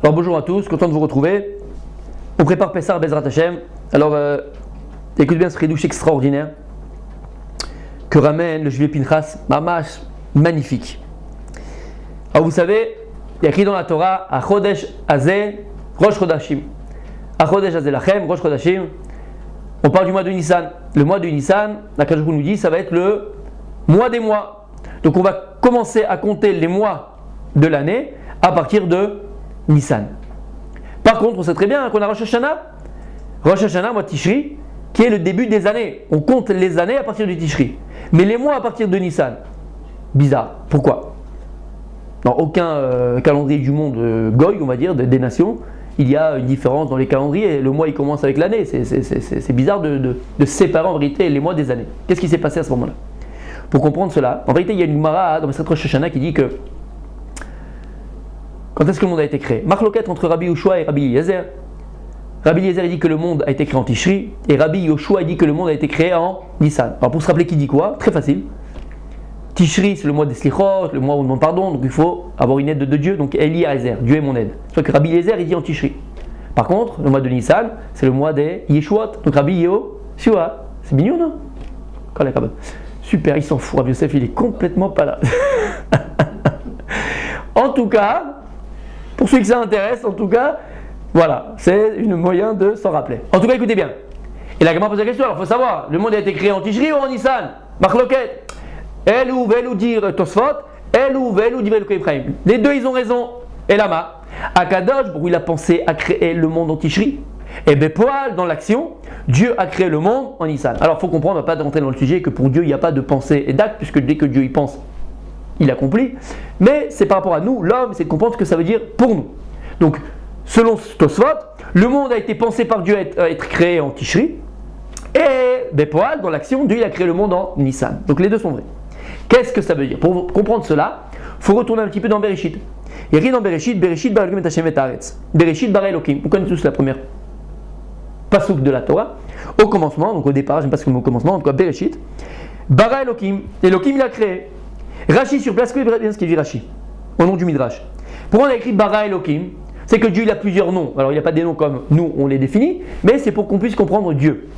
Alors bonjour à tous, content de vous retrouver. On prépare Pessah Bezrat Hashem. Alors écoute bien ce ridouche extraordinaire que ramène le juif Pinchas, mamash magnifique. Alors vous savez, il y a écrit dans la Torah, Achodesh Azeh Rosh Chodashim. Achodesh Azeh Lachem Rosh Chodashim. On parle du mois de Nissan. Le mois de Nissan, la Kadosh nous dit, ça va être le mois des mois. Donc on va commencer à compter les mois de l'année à partir de Nissan. Par contre, on sait très bien qu'on a Rosh Hashanah, mois de Tishri, qui est le début des années. On compte les années à partir du Tishri. Mais les mois à partir de Nissan, bizarre. Pourquoi ? Dans aucun calendrier du monde Goy, on va dire, des nations, il y a une différence dans les calendriers. Le mois, il commence avec l'année. C'est bizarre de séparer en vérité les mois des années. Qu'est-ce qui s'est passé à ce moment-là ? Pour comprendre cela, en vérité, il y a une Gemara dans cette Rosh Hashanah qui dit que quand est-ce que le monde a été créé ? Marloquette entre Rabbi Yoshua et Rabbi Eliezer. Rabbi Eliezer dit que le monde a été créé en Tishri et Rabbi Yoshua dit que le monde a été créé en Nissan. Alors pour se rappeler qui dit quoi ? Très facile. Tishri, c'est le mois des Slichot, le mois où on demande pardon, donc il faut avoir une aide de Dieu, donc Eliezer, Dieu est mon aide. Soit que Rabbi Eliezer il dit en Tishri. Par contre, le mois de Nissan, c'est le mois des Yeshuot, donc Rabbi Yoshua. C'est mignon, non ? Super, il s'en fout, Rabbi Yosef, il est complètement pas là. En tout cas, pour ceux que ça intéresse, en tout cas, voilà, c'est un moyen de s'en rappeler. En tout cas, écoutez bien. Et la Gemara pose la question, alors il faut savoir, le monde a été créé en Tishri ou en Nissan ? Marloquet. Elou, velou dire Tosfot, elou, velou dire Ephraim. Les deux, ils ont raison. Et Lama, Akadosh, où il a pensé à créer le monde en Tishri. Et Bepoal, dans l'action, Dieu a créé le monde en Nissan. Alors il faut comprendre, on ne va pas rentrer dans le sujet, que pour Dieu, il n'y a pas de pensée et d'acte, puisque dès que Dieu y pense, il accomplit. Mais c'est par rapport à nous, l'homme, c'est de comprendre ce que ça veut dire pour nous. Donc, selon Tosfot, le monde a été pensé par Dieu à être créé en Tishri. Et Bepoal, dans l'action, Dieu il a créé le monde en Nissan. Donc les deux sont vrais. Qu'est-ce que ça veut dire ? Pour comprendre cela, il faut retourner un petit peu dans Bereshit. Il y a écrit dans Bereshit, Bereshit bara Elokim et Hashem et Haaretz. Bereshit bara Elokim. Vous connaissez tous la première pasouk de la Torah. Au commencement, donc au départ, j'aime pas ce que le mot commencement, en tout cas Bereshit. Bara Elokim. Elokim il a créé. Rashi sur place, écoutez bien ce qu'il dit Rashi, au nom du Midrash. Pourquoi on a écrit bara Elokim ? C'est que Dieu il a plusieurs noms. Alors il n'y a pas des noms comme nous on les définit, mais c'est pour qu'on puisse comprendre Dieu.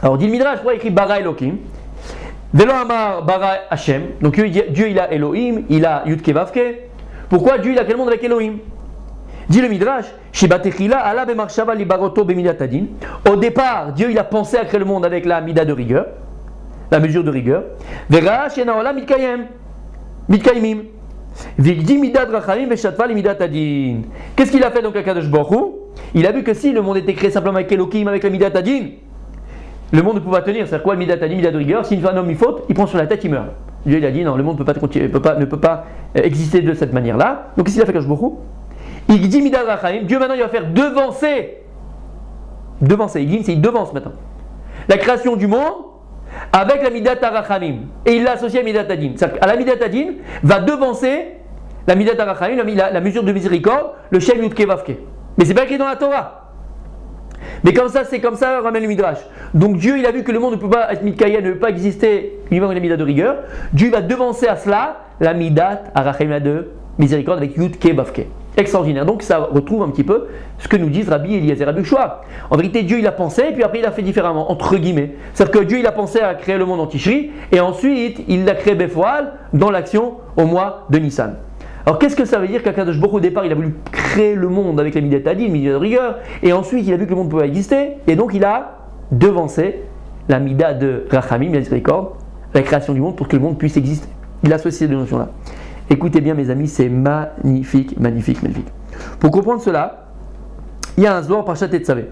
Alors dit le Midrash, pourquoi il écrit bara Elokim ? Velo Amar bara Hashem. Donc Dieu il a Elohim, il a Yud Kevavke. Pourquoi Dieu il a créé le monde avec Elohim ? Dit le Midrash, Shibatechila ala bemarshava libaroto bemidatadin. Au départ, Dieu il a pensé à créer le monde avec la mida de rigueur, la mesure de rigueur. Vera shena olam mitkayimim. Vigdi midat rachamim veshatva limidatadin. Qu'est-ce qu'il a fait donc à Kadosh Baruch Hu ? Il a vu que si le monde était créé simplement avec Elohim, avec la midatadin, le monde ne pouvait pas tenir. C'est-à-dire quoi, le midatadin, mida de rigueur ? Si un homme il faute, il prend sur la tête, il meurt. Dieu il a dit non, le monde ne peut pas exister de cette manière-là. Donc qu'est-ce qu'il a fait Kadosh Baruch Hu ? Il dit midat rachamim. Dieu maintenant il va faire devancer. Il devance maintenant la création du monde avec la midat rachamim. Et il l'a associé à midat adin. C'est-à-dire qu'à la midat adin va devancer la midat rachamim, la mesure de miséricorde, le shem yud kevavke. Mais c'est pas écrit dans la Torah. Mais comme ça, c'est comme ça, ramène le Midrash. Donc Dieu, il a vu que le monde ne peut pas être Midkaya, ne peut pas exister uniquement avec la midat de rigueur. Dieu va devancer à cela la midat arachim de miséricorde avec Yud Kevavke. Extraordinaire. Donc ça retrouve un petit peu ce que nous disent Rabbi Eliezer, Rabbi Yoshua. En vérité, Dieu, il a pensé, et puis après, il a fait différemment, entre guillemets. C'est-à-dire que Dieu, il a pensé à créer le monde en Tishri, et ensuite, il l'a créé Befoal dans l'action au mois de Nissan. Alors qu'est-ce que ça veut dire qu'Akadosh Baruch Hu, au départ, il a voulu créer le monde avec la midat adin, midat de rigueur, et ensuite il a vu que le monde pouvait exister, et donc il a devancé la midat de rachamim, la miséricorde, la création du monde pour que le monde puisse exister. Il a associé ces deux notions-là. Écoutez bien mes amis, c'est magnifique, magnifique, magnifique. Pour comprendre cela, il y a un Zohar Parashat Tetzavé.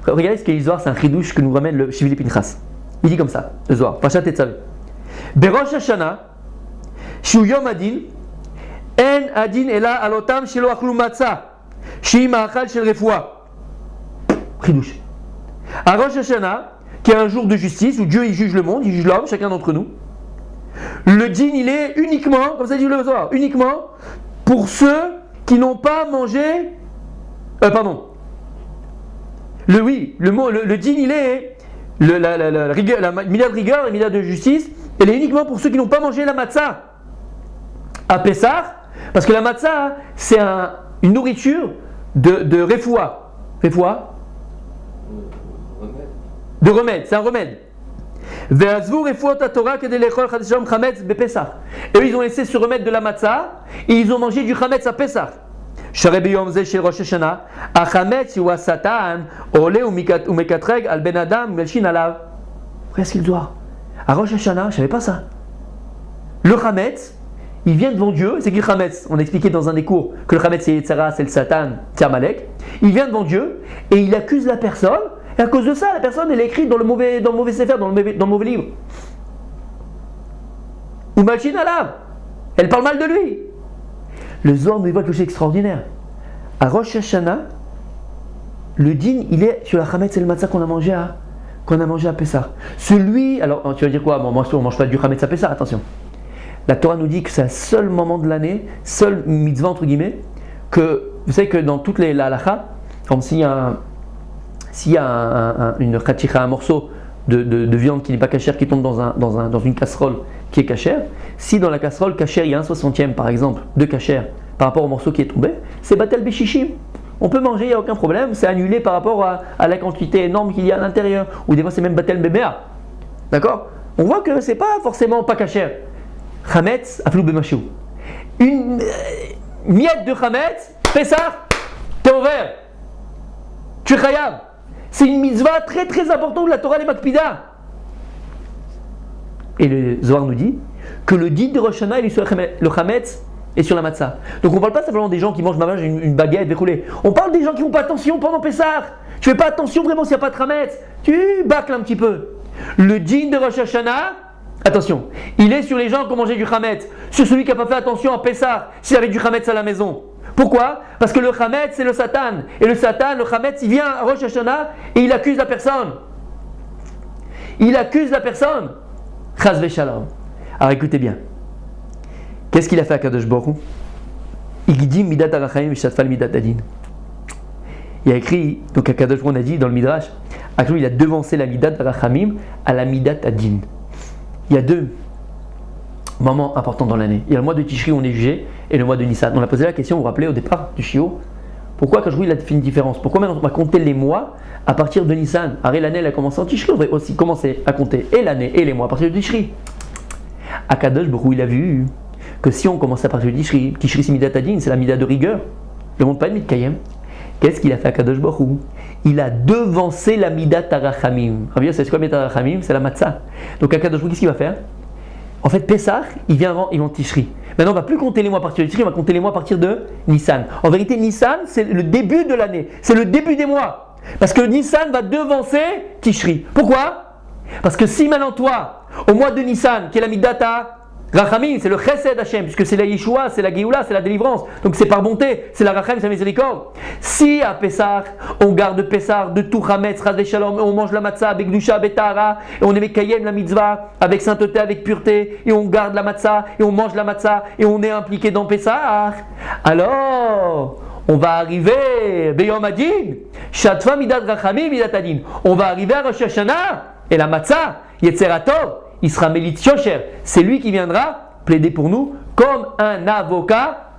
Regardez ce qu'est le Zohar, c'est un chidouche que nous ramène le Shivli Pinchas. Il dit comme ça, le Zohar, Parashat Tetzavé. Berosh Hashanah, Shu Yom Adin, En adin ela alotam shelo achlu matzah, shi ma'achal shel refoua. Chidouche. À Rosh Hashanah, qui est un jour de justice où Dieu il juge le monde, il juge l'homme, chacun d'entre nous. Le dîn il est uniquement, comme ça dit le soir, uniquement pour ceux qui n'ont pas mangé. Le dîn il est la mida de rigueur, la mida de justice, elle est uniquement pour ceux qui n'ont pas mangé la matzah à Pessah. Parce que la matzah, c'est un une nourriture de refoua. Refoua? De remède, c'est un remède. Et eux, ils ont laissé se remettre de la matzah et ils ont mangé du chametz à Pessah. Qu'est-ce qu'il doit? À Rosh Hashanah, je ne savais pas ça. Le chametz, il vient devant Dieu. C'est qui le chametz? On a expliqué dans un des cours que le chametz c'est Yetzara, c'est le Satan, c'est Amalek. Il vient devant Dieu et il accuse la personne. Et à cause de ça, la personne elle est écrite dans le mauvais sefer, dans le mauvais livre. Ou Malchin Alav, elle parle mal de lui. Le Zohar nous évoque quelque chose d'extraordinaire. À Rosh Hashanah, le din, il est sur la chametz et le matzah qu'on a mangé à Pessah. Celui, alors tu vas dire quoi? Bon, on ne mange pas du chametz à Pessah, attention. La Torah nous dit que c'est le seul moment de l'année, seul mitzvah entre guillemets, que vous savez que dans toutes les halakha, comme s'il y a une khatchicha, un morceau de viande qui n'est pas cachère qui tombe dans une casserole qui est cachère, si dans la casserole cachère il y a 1/60 par exemple de cachère par rapport au morceau qui est tombé, c'est batel beshishim. On peut manger, il n'y a aucun problème, c'est annulé par rapport à la quantité énorme qu'il y a à l'intérieur, ou des fois c'est même batel bébéa. D'accord? On voit que c'est pas forcément pas cachère. Chametz aflou b'mashou. Une miette de chametz, Pessah, t'es ouvert. Tu es chayav. C'est une mitzvah très très importante de la Torah des Makpida. Et le Zohar nous dit que le din de Rosh Hashanah il est sur le chametz et sur la matzah. Donc on ne parle pas simplement des gens qui mangent une baguette découlée. On parle des gens qui ne font pas attention pendant Pessah. Tu ne fais pas attention vraiment s'il n'y a pas de chametz. Tu bâcles un petit peu. Le din de Rosh Hashanah, attention, il est sur les gens qui ont mangé du chametz, sur celui qui n'a pas fait attention à Pessah, s'il avait du chametz à la maison. Pourquoi? Parce que le chametz c'est le Satan. Et le Satan, le chametz, il vient à Rosh Hashanah et il accuse la personne. Il accuse la personne. Chas v'shalom. Alors écoutez bien. Qu'est-ce qu'il a fait à Kadosh Baruch Hu? Igdim midat arachamim v'shatfal midat adin. Il a écrit, donc à Kadosh Baruch Hu on a dit dans le Midrash, il a devancé la midat arachamim à la midat adin. Il y a deux moments importants dans l'année. Il y a le mois de Tishri où on est jugé et le mois de Nissan. On a posé la question, vous vous rappelez au départ du Shio, pourquoi Kadosh Baruch Hu il a fait une différence? Pourquoi maintenant on va compter les mois à partir de Nissan? L'année elle a commencé en Tishri, on va aussi commencer à compter et l'année et les mois à partir de Tishri. Kadosh Baruch Hu il a vu que si on commence à partir de Tishri, Tishri c'est Midat Adin, c'est la Midat de rigueur, le monde pas de Mitkayem. Qu'est-ce qu'il a fait à Kadosh Baruch Hu? Il a devancé la Midat Arachamim. C'est quoi Midat Arachamim? C'est la Matzah. Donc à Kadosh Baruch Hu, qu'est-ce qu'il va faire? En fait, Pessah, il vient avant Tishri. Maintenant, on ne va plus compter les mois à partir de Tishri, on va compter les mois à partir de Nissan. En vérité, Nissan, c'est le début de l'année, c'est le début des mois. Parce que Nissan va devancer Tishri. Pourquoi? Parce que si maintenant toi, au mois de Nissan, qui est la Midata Rachamim, c'est le Chesed Hashem, puisque c'est la Yeshua, c'est la Géoula, c'est la délivrance, donc c'est par bonté, c'est la Rachamim, c'est la miséricorde. Si à Pessah, on garde Pessah de tout Chametz, Ras Shalom, on mange la matzah avec Gdusha, Betara, et on émet Kayem la mitzvah, avec sainteté, avec pureté, et on garde la matzah, et on mange la matzah, et on est impliqué dans Pessah, alors on va arriver, Beyom Adin, Shatfa Midat Rachamim, Midat Adin, on va arriver à Rosh Hashanah, et la matzah, Yetzeratov, il sera Mélit Yosher. C'est lui qui viendra plaider pour nous comme un avocat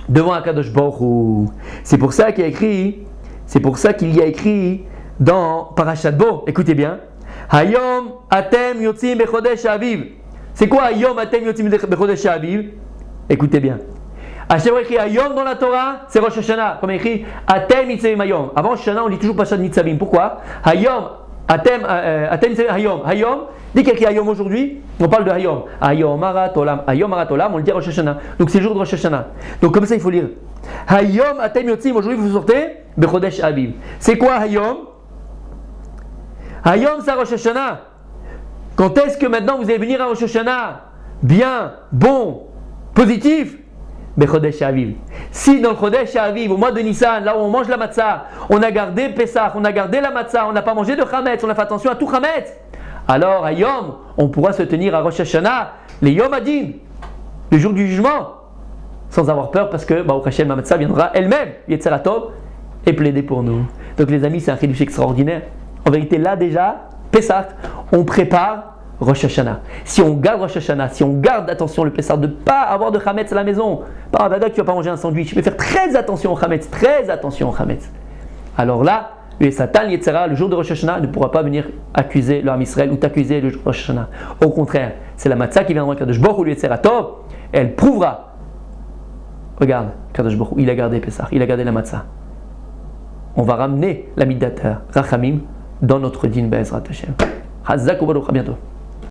devant Akadosh Baruch Hu. C'est pour ça qu'il y a écrit dans Parashat Bo. Écoutez bien. Hayom atem yotzim bechodesh aviv. C'est quoi Hayom atem yotzim bechodesh aviv? Écoutez bien. Hachem a écrit Hayom dans la Torah, c'est Rosh Hashanah. Comme écrit atem nitzavim Hayom. Avant Rosh Hashanah, on lit toujours Parashat Nitzavim. Pourquoi? Hayom atem nitzavim Hayom. Hayom. Dès qu'il y a écrit Hayom aujourd'hui, on parle de Hayom. Hayom Arat Olam, on le dit à Rosh Hashanah. Donc c'est le jour de Rosh Hashanah. Donc comme ça il faut lire. Hayom Atem Yotzim, aujourd'hui vous sortez Bechodesh Aviv. C'est quoi Hayom? Hayom c'est Rosh Hashanah. Quand est-ce que maintenant vous allez venir à Rosh Hashanah? Bien, bon, positif. Bechodesh Aviv. Si dans le Chodesh Aviv, au mois de Nissan, là où on mange la matzah, on a gardé Pessah, on a gardé la matzah, on n'a pas mangé de Chametz, on a fait attention à tout Chametz. Alors, à Yom, on pourra se tenir à Rosh Hashanah, les Yom Adin, le jour du jugement, sans avoir peur parce que Baruch Hashem, la matzah viendra elle-même, Yetzeratov, et plaider pour nous. Donc les amis, c'est un chidouche extraordinaire. En vérité, là déjà, Pessah, on prépare Rosh Hashanah. Si on garde Rosh Hashanah, si on garde, attention, le Pessah, de ne pas avoir de Chametz à la maison, pas un tu ne vas pas manger un sandwich, mais faire très attention au Chametz, très attention au Chametz. Alors là, le Satan, Yetzera, le jour de Rosh Hashanah, ne pourra pas venir accuser le Ham Israël ou t'accuser le jour de Rosh Hashanah. Au contraire, c'est la matzah qui viendra de Kadosh Baruch Hu, le Yetzera Tov, elle prouvera. Regarde, Kadosh Baruch Hu, il a gardé Pessah, il a gardé la matzah. On va ramener la Middat Rachamim dans notre din Be'ezrat Hashem. Hazak ou Baruch, à bientôt.